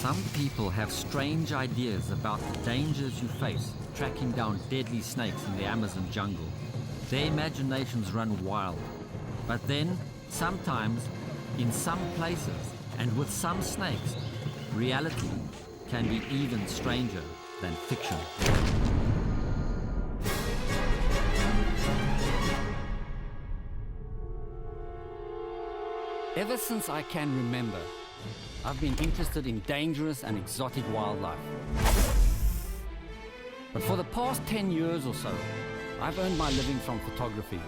Some people have strange ideas about the dangers you face tracking down deadly snakes in the Amazon jungle. Their imaginations run wild. But then, sometimes, in some places, and with some snakes, reality can be even stranger than fiction. Ever since I can remember, I've been interested in dangerous and exotic wildlife. But for the past 10 years or so, I've earned my living from photography.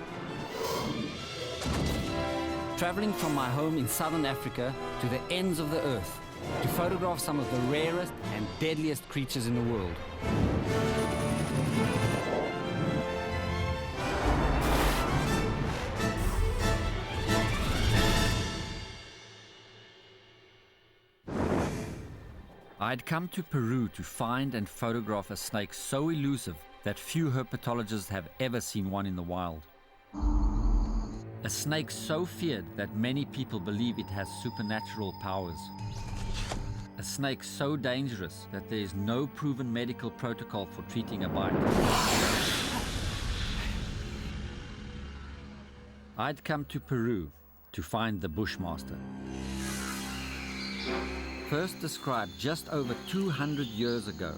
Traveling from my home in southern Africa to the ends of the earth to photograph some of the rarest and deadliest creatures in the world. I'd come to Peru to find and photograph a snake so elusive that few herpetologists have ever seen one in the wild. A snake so feared that many people believe it has supernatural powers. A snake so dangerous that there is no proven medical protocol for treating a bite. I'd come to Peru to find the Bushmaster. First described just over 200 years ago,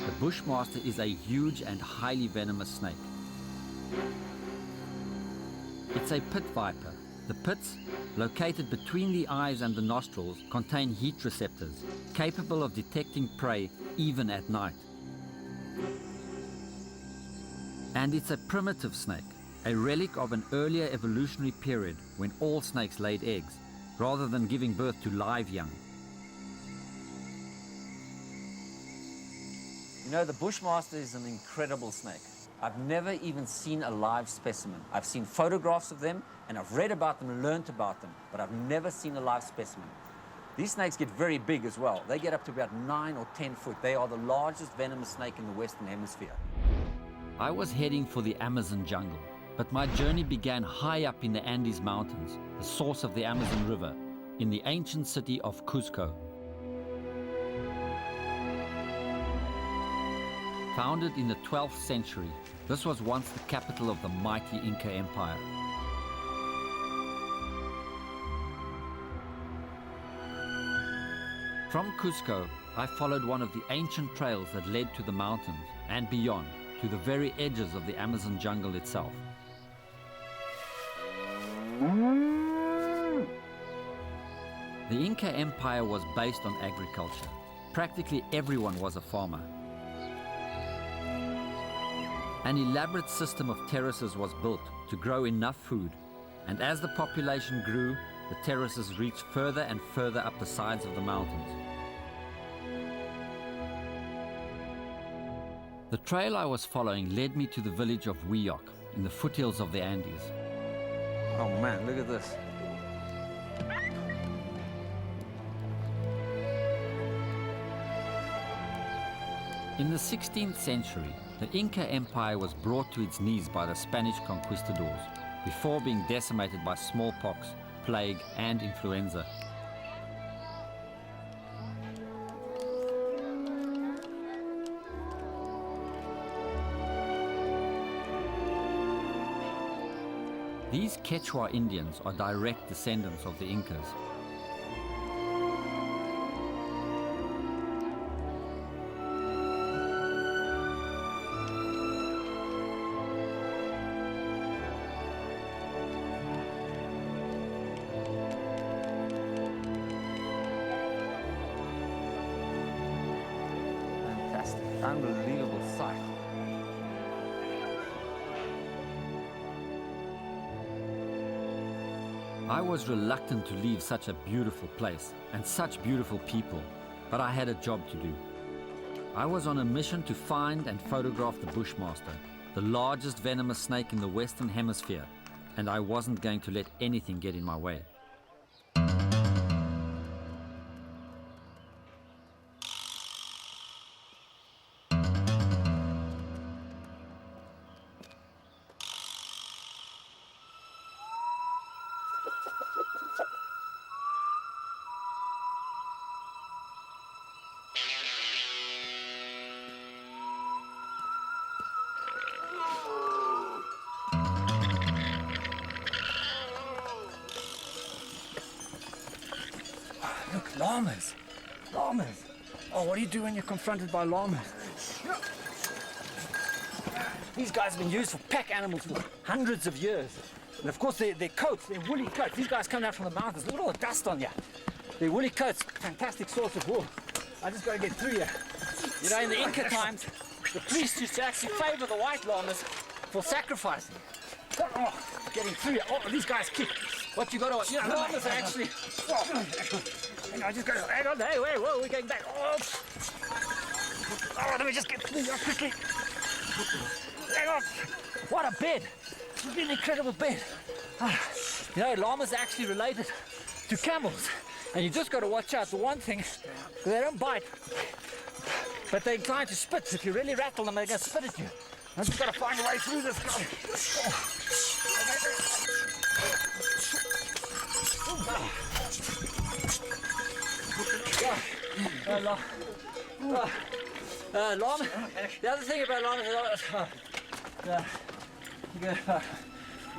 the Bushmaster is a huge and highly venomous snake. It's a pit viper. The pits, located between the eyes and the nostrils, contain heat receptors, capable of detecting prey even at night. And it's a primitive snake, a relic of an earlier evolutionary period when all snakes laid eggs, rather than giving birth to live young. You know, the Bushmaster is an incredible snake. I've never even seen a live specimen. I've seen photographs of them, and I've read about them and learned about them, but I've never seen a live specimen. These snakes get very big as well. They get up to about 9 or 10 foot. They are the largest venomous snake in the Western Hemisphere. I was heading for the Amazon jungle, but my journey began high up in the Andes Mountains, the source of the Amazon River, in the ancient city of Cusco. Founded in the 12th century, this was once the capital of the mighty Inca Empire. From Cusco, I followed one of the ancient trails that led to the mountains and beyond, to the very edges of the Amazon jungle itself. The Inca Empire was based on agriculture. Practically everyone was a farmer. An elaborate system of terraces was built to grow enough food, and as the population grew, the terraces reached further and further up the sides of the mountains. The trail I was following led me to the village of Huilloc in the foothills of the Andes. Oh man, look at this. In the 16th century, the Inca Empire was brought to its knees by the Spanish conquistadors before being decimated by smallpox, plague, and influenza. These Quechua Indians are direct descendants of the Incas. Unbelievable sight. I was reluctant to leave such a beautiful place and such beautiful people, but I had a job to do. I was on a mission to find and photograph the Bushmaster, the largest venomous snake in the Western Hemisphere, and I wasn't going to let anything get in my way. Llamas. Llamas. Oh, what do you do when you're confronted by llamas? These guys have been used for pack animals for hundreds of years. And of course, their coats, their woolly coats. These guys come out from the mountains. Look at all the dust on you. Their woolly coats, fantastic source of wool. I just got to get through here. You know, in the Inca times, the priests used to actually favor the white llamas for sacrificing. Oh, getting through here. Oh, these guys kick. What you got to, you know, llamas are actually. Oh, hang on, I just got to, hang on. Hey, wait, whoa, we're going back. Oh, let me just get through here quickly. Hang on. What a bed. It's an incredible bed. You know, llamas are actually related to camels. And you just got to watch out. The one thing, they don't bite, but they're inclined to spit. If you really rattle them, they're going to spit at you. I just got to find a way through this. Llama. The other thing about llamas is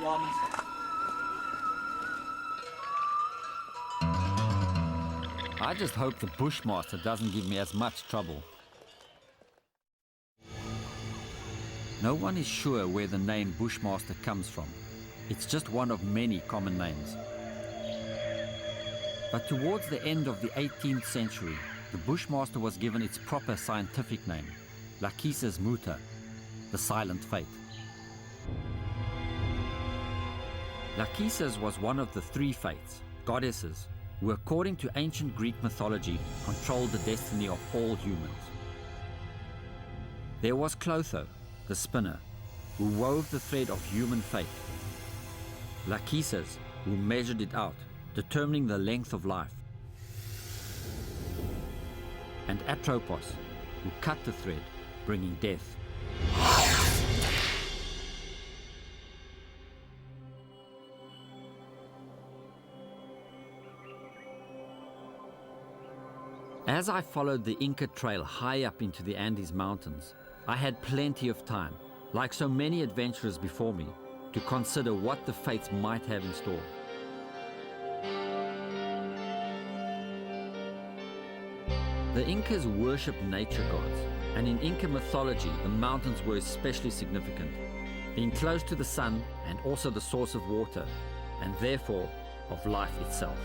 llamas. I just hope the Bushmaster doesn't give me as much trouble. No one is sure where the name Bushmaster comes from. It's just one of many common names. But towards the end of the 18th century, the Bushmaster was given its proper scientific name, Lachesis Muta, the Silent Fate. Lachesis was one of the three fates, goddesses, who according to ancient Greek mythology controlled the destiny of all humans. There was Clotho, the spinner, who wove the thread of human fate. Lachesis, who measured it out, determining the length of life. And Atropos, who cut the thread, bringing death. As I followed the Inca Trail high up into the Andes Mountains, I had plenty of time, like so many adventurers before me, to consider what the fates might have in store. The Incas worshipped nature gods, and in Inca mythology, the mountains were especially significant, being close to the sun and also the source of water, and therefore of life itself.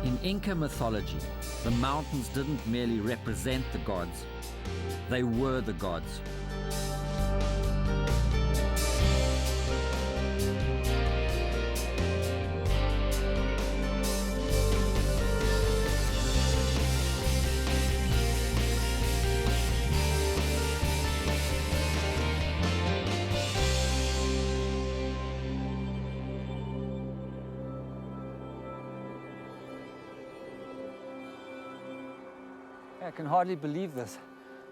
In Inca mythology, the mountains didn't merely represent the gods, they were the gods. I can hardly believe this.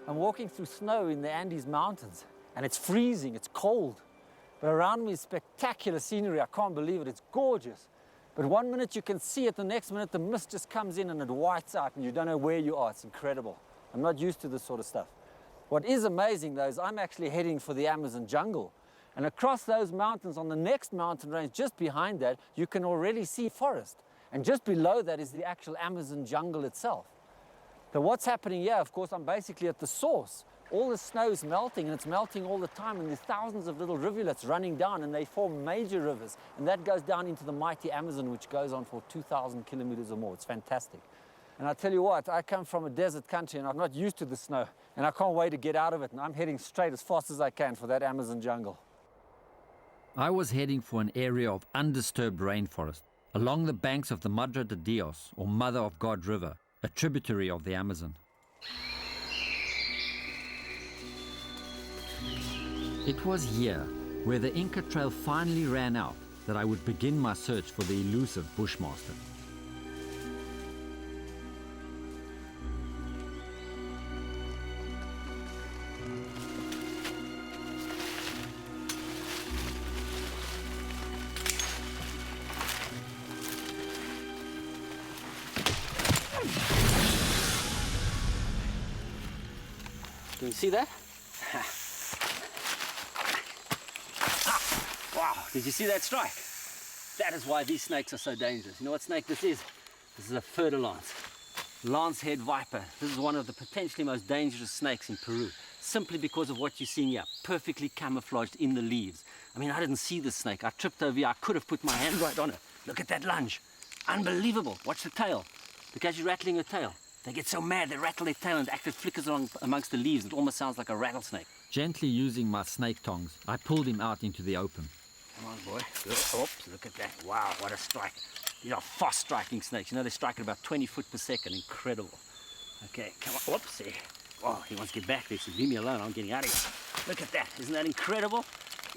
I'm walking through snow in the Andes Mountains, and it's freezing, it's cold. But around me is spectacular scenery. I can't believe it, it's gorgeous. But one minute you can see it, the next minute the mist just comes in and it whites out and you don't know where you are. It's incredible. I'm not used to this sort of stuff. What is amazing though is I'm actually heading for the Amazon jungle. And across those mountains, on the next mountain range, just behind that, you can already see forest. And just below that is the actual Amazon jungle itself. So what's happening here, of course, I'm basically at the source. All the snow is melting, and it's melting all the time, and there's thousands of little rivulets running down, and they form major rivers. And that goes down into the mighty Amazon, which goes on for 2,000 kilometers or more. It's fantastic. And I tell you what, I come from a desert country, and I'm not used to the snow, and I can't wait to get out of it. And I'm heading straight as fast as I can for that Amazon jungle. I was heading for an area of undisturbed rainforest, along the banks of the Madre de Dios, or Mother of God River, a tributary of the Amazon. It was here, where the Inca Trail finally ran out, that I would begin my search for the elusive Bushmaster. Can you see that? Wow, did you see that strike? That is why these snakes are so dangerous. You know what snake this is? This is a fer-de-lance, lance-head viper. This is one of the potentially most dangerous snakes in Peru, simply because of what you're seeing here, perfectly camouflaged in the leaves. I mean, I didn't see this snake. I tripped over here. I could have put my hand right on it. Look at that lunge. Unbelievable. Watch the tail. Look as you're rattling her tail. They get so mad, they rattle their tail and it actually flickers along amongst the leaves. It almost sounds like a rattlesnake. Gently using my snake tongs, I pulled him out into the open. Come on, boy. Good. Oops, look at that. Wow, what a strike. These are fast striking snakes. You know, they strike at about 20 foot per second. Incredible. Okay, come on. Whoops, there. Oh, he wants to get back there, so leave me alone. I'm getting out of here. Look at that. Isn't that incredible?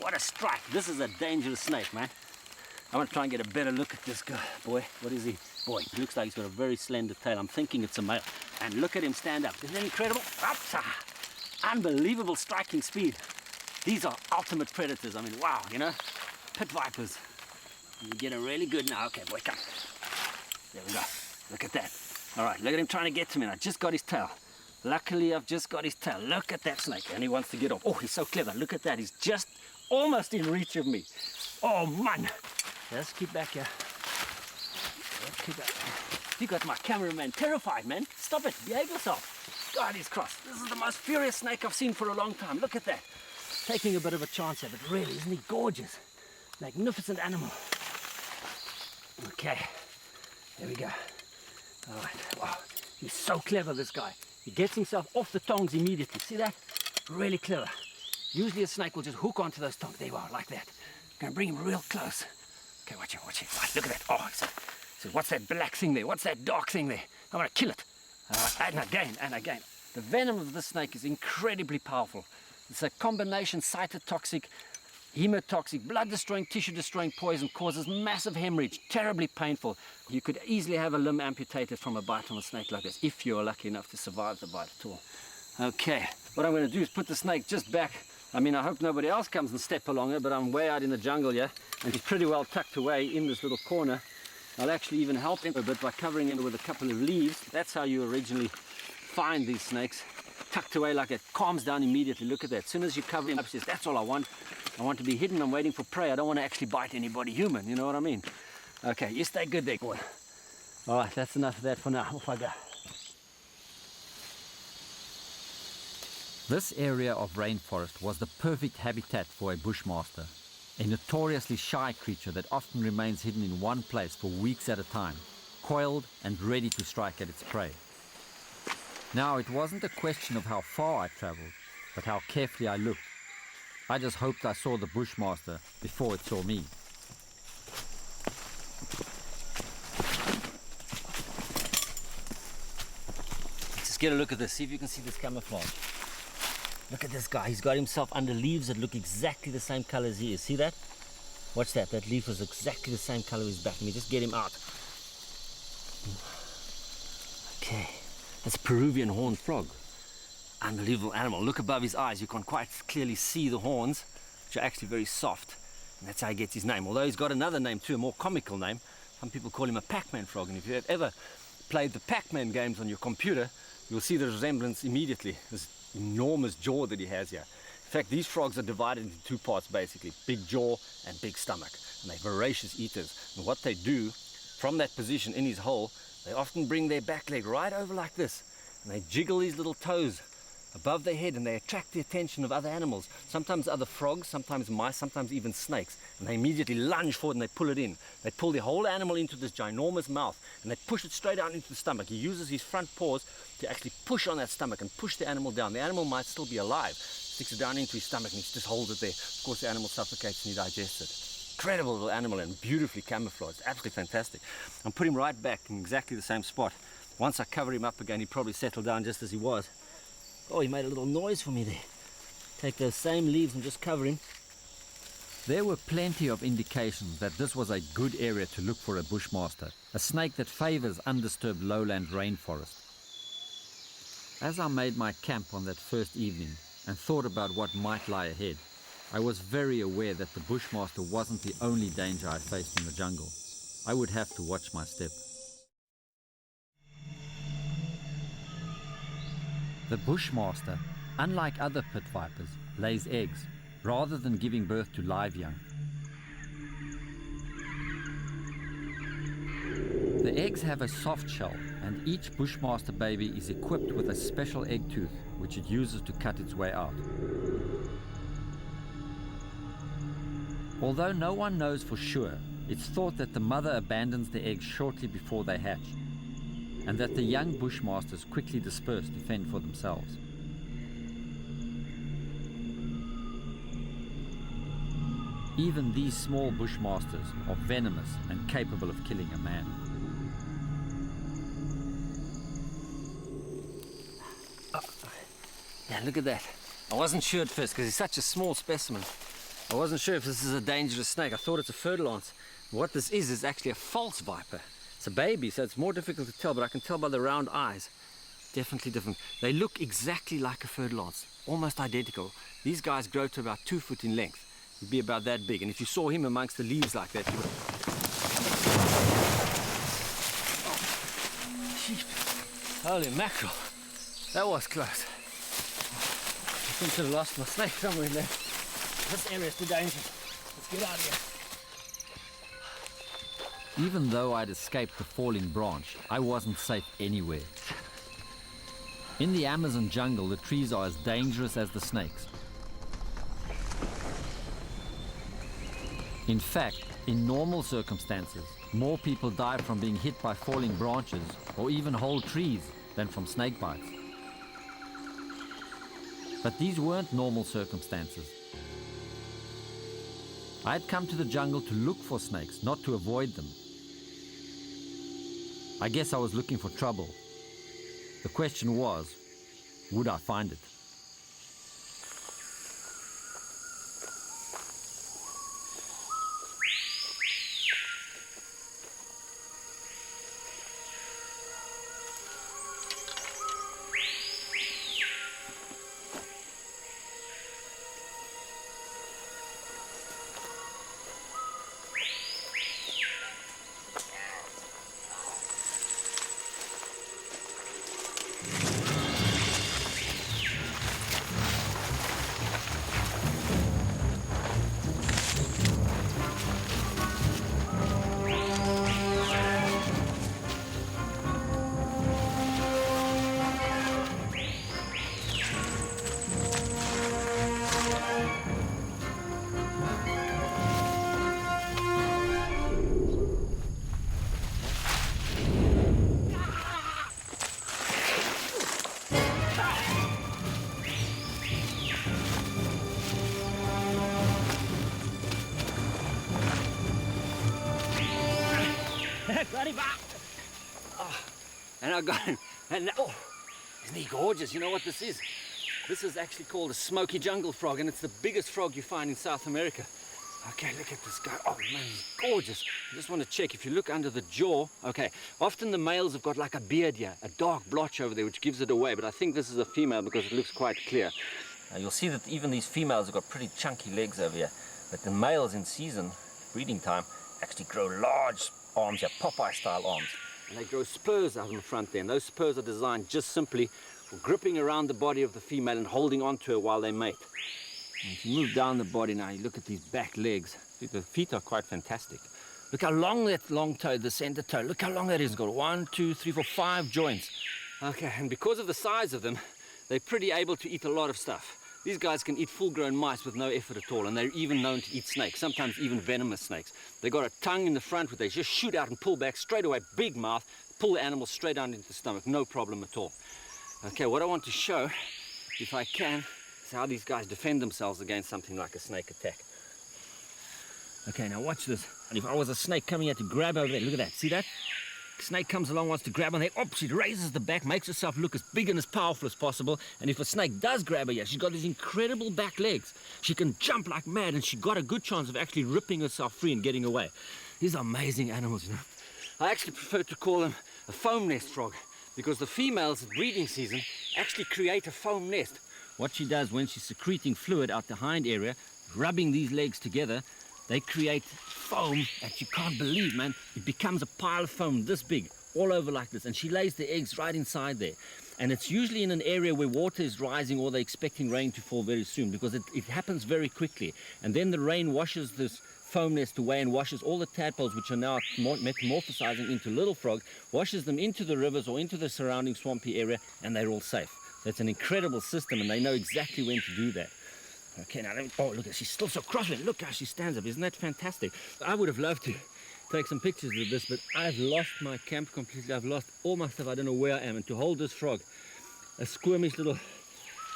What a strike. This is a dangerous snake, man. I want to try and get a better look at this guy. Boy, what is he? Boy, he looks like he's got a very slender tail. I'm thinking it's a male. And look at him stand up. Isn't that incredible? Upsa. Unbelievable striking speed. These are ultimate predators. I mean, wow, you know? Pit vipers. You get a really good now. Okay, boy, come. There we go. Look at that. All right, look at him trying to get to me. I just got his tail. Luckily, I've just got his tail. Look at that snake. And he wants to get off. Oh, he's so clever. Look at that. He's just almost in reach of me. Oh, man. Let's keep back here. Let's keep back. You got my cameraman terrified, man. Stop it. Behave yourself. God, he's crossed. This is the most furious snake I've seen for a long time. Look at that. Taking a bit of a chance here, but really, isn't he gorgeous? Magnificent animal. Okay. There we go. All right. Wow. He's so clever, this guy. He gets himself off the tongs immediately. See that? Really clever. Usually a snake will just hook onto those tongs. There you are, like that. Gonna bring him real close. Okay, watch it, watch it. Right, look at that. Oh, he said, what's that black thing there? What's that dark thing there? I'm gonna kill it. And again, and again. The venom of this snake is incredibly powerful. It's a combination cytotoxic, hemotoxic, blood-destroying, tissue-destroying poison, causes massive hemorrhage, terribly painful. You could easily have a limb amputated from a bite from a snake like this, if you're lucky enough to survive the bite at all. Okay, what I'm going to do is put the snake just back. I mean, I hope nobody else comes and step along it, but I'm way out in the jungle here, and he's pretty well tucked away in this little corner. I'll actually even help him a bit by covering him with a couple of leaves. That's how you originally find these snakes. Tucked away like it, calms down immediately. Look at that. As soon as you cover him up, says, that's all I want. I want to be hidden. I'm waiting for prey. I don't want to actually bite anybody human. You know what I mean? Okay, you stay good there, boy. All right, that's enough of that for now. Off I go. This area of rainforest was the perfect habitat for a bushmaster, a notoriously shy creature that often remains hidden in one place for weeks at a time, coiled and ready to strike at its prey. Now, it wasn't a question of how far I traveled, but how carefully I looked. I just hoped I saw the bushmaster before it saw me. Just get a look at this. See if you can see this camouflage. Look at this guy. He's got himself under leaves that look exactly the same color as he is. See that? Watch that. That leaf is exactly the same color as his back. Let me just get him out. Okay. That's a Peruvian horned frog. Unbelievable animal. Look above his eyes. You can quite clearly see the horns, which are actually very soft. And that's how he gets his name. Although he's got another name too, a more comical name. Some people call him a Pac-Man frog. And if you have ever played the Pac-Man games on your computer, you'll see the resemblance immediately. This enormous jaw that he has here. In fact, these frogs are divided into two parts basically. Big jaw and big stomach. And they're voracious eaters. And what they do, from that position in his hole, they often bring their back leg right over like this, and they jiggle these little toes above their head, and they attract the attention of other animals, sometimes other frogs, sometimes mice, sometimes even snakes, and they immediately lunge forward and they pull it in. They pull the whole animal into this ginormous mouth, and they push it straight down into the stomach. He uses his front paws to actually push on that stomach and push the animal down. The animal might still be alive, sticks it down into his stomach, and he just holds it there. Of course, the animal suffocates and he digests it. Incredible little animal and beautifully camouflaged. Absolutely fantastic. I'm putting him right back in exactly the same spot. Once I cover him up again, he'd probably settle down just as he was. Oh, he made a little noise for me there. Take those same leaves and just cover him. There were plenty of indications that this was a good area to look for a bushmaster, a snake that favors undisturbed lowland rainforest. As I made my camp on that first evening and thought about what might lie ahead, I was very aware that the bushmaster wasn't the only danger I faced in the jungle. I would have to watch my step. The bushmaster unlike other pit vipers, lays eggs rather than giving birth to live young. The eggs have a soft shell, and each Bushmaster baby is equipped with a special egg tooth which it uses to cut its way out. Although no one knows for sure, it's thought that the mother abandons the eggs shortly before they hatch, and that the young Bushmasters quickly disperse to fend for themselves. Even these small Bushmasters are venomous and capable of killing a man. Yeah, look at that. I wasn't sure at first because he's such a small specimen. I wasn't sure if this is a dangerous snake. I thought it's a fer-de-lance. What this is actually a false viper. It's a baby, so it's more difficult to tell, but I can tell by the round eyes. Definitely different. They look exactly like a fer-de-lance, almost identical. These guys grow to about 2 foot in length. He'd be about that big, and if you saw him amongst the leaves like that, you would... Holy mackerel. That was close. I think I could have lost my snake somewhere in there. This area is too dangerous. Let's get out of here. Even though I'd escaped the falling branch, I wasn't safe anywhere. In the Amazon jungle, the trees are as dangerous as the snakes. In fact, in normal circumstances, more people die from being hit by falling branches or even whole trees than from snake bites. But these weren't normal circumstances. I had come to the jungle to look for snakes, not to avoid them. I guess I was looking for trouble. The question was, would I find it? Got him back. Oh, and I got him. And oh, isn't he gorgeous? You know what this is? This is actually called a smoky jungle frog, and it's the biggest frog you find in South America. Okay, look at this guy. Oh man, he's gorgeous. I just want to check if you look under the jaw. Okay, often the males have got like a beard here, a dark blotch over there, which gives it away. But I think this is a female because it looks quite clear. You'll see that even these females have got pretty chunky legs over here. But the males in season, breeding time, actually grow large arms, yeah, Popeye-style arms. And they grow spurs out in the front there, and those spurs are designed just simply for gripping around the body of the female and holding onto her while they mate. And if you move down the body now, you look at these back legs. The feet are quite fantastic. Look how long that long toe, the center toe, look how long that is. It's got 1, 2, 3, 4, 5 joints. Okay, and because of the size of them, they're pretty able to eat a lot of stuff. These guys can eat full-grown mice with no effort at all, and they're even known to eat snakes, sometimes even venomous snakes. They've got a tongue in the front where they just shoot out and pull back straight away, big mouth, pull the animal straight down into the stomach, no problem at all. Okay, what I want to show, if I can, is how these guys defend themselves against something like a snake attack. Okay, now watch this. And if I was a snake coming here to grab over there, look at that, see that? Snake comes along, wants to grab on there, she raises the back, makes herself look as big and as powerful as possible, and if a snake does grab her, yeah, she's got these incredible back legs. She can jump like mad, and she got a good chance of actually ripping herself free and getting away. These are amazing animals, you know. I actually prefer to call them a foam nest frog, because the females at breeding season actually create a foam nest. What she does when she's secreting fluid out the hind area, rubbing these legs together, they create foam that you can't believe, man. It becomes a pile of foam this big, all over like this, and she lays the eggs right inside there. And it's usually in an area where water is rising or they're expecting rain to fall very soon, because it happens very quickly. And then the rain washes this foam nest away and washes all the tadpoles, which are now metamorphosizing into little frogs, washes them into the rivers or into the surrounding swampy area, and they're all safe. So it's an incredible system, and they know exactly when to do that. Okay, now oh, look, she's still so crosswind. Look how she stands up. Isn't that fantastic? I would have loved to take some pictures of this, but I've lost my camp completely. I've lost all my stuff. I don't know where I am. And to hold this frog, a squirmish little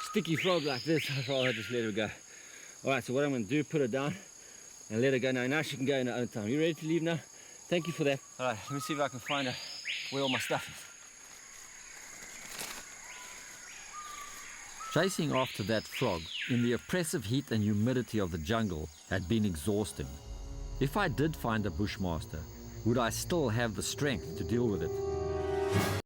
sticky frog like this, I'd rather just let her go. All right, so what I'm going to do, put her down and let her go now. Now she can go in her own time. You ready to leave now? Thank you for that. All right, let me see if I can find her where all my stuff is. Chasing after that frog in the oppressive heat and humidity of the jungle had been exhausting. If I did find a bushmaster, would I still have the strength to deal with it?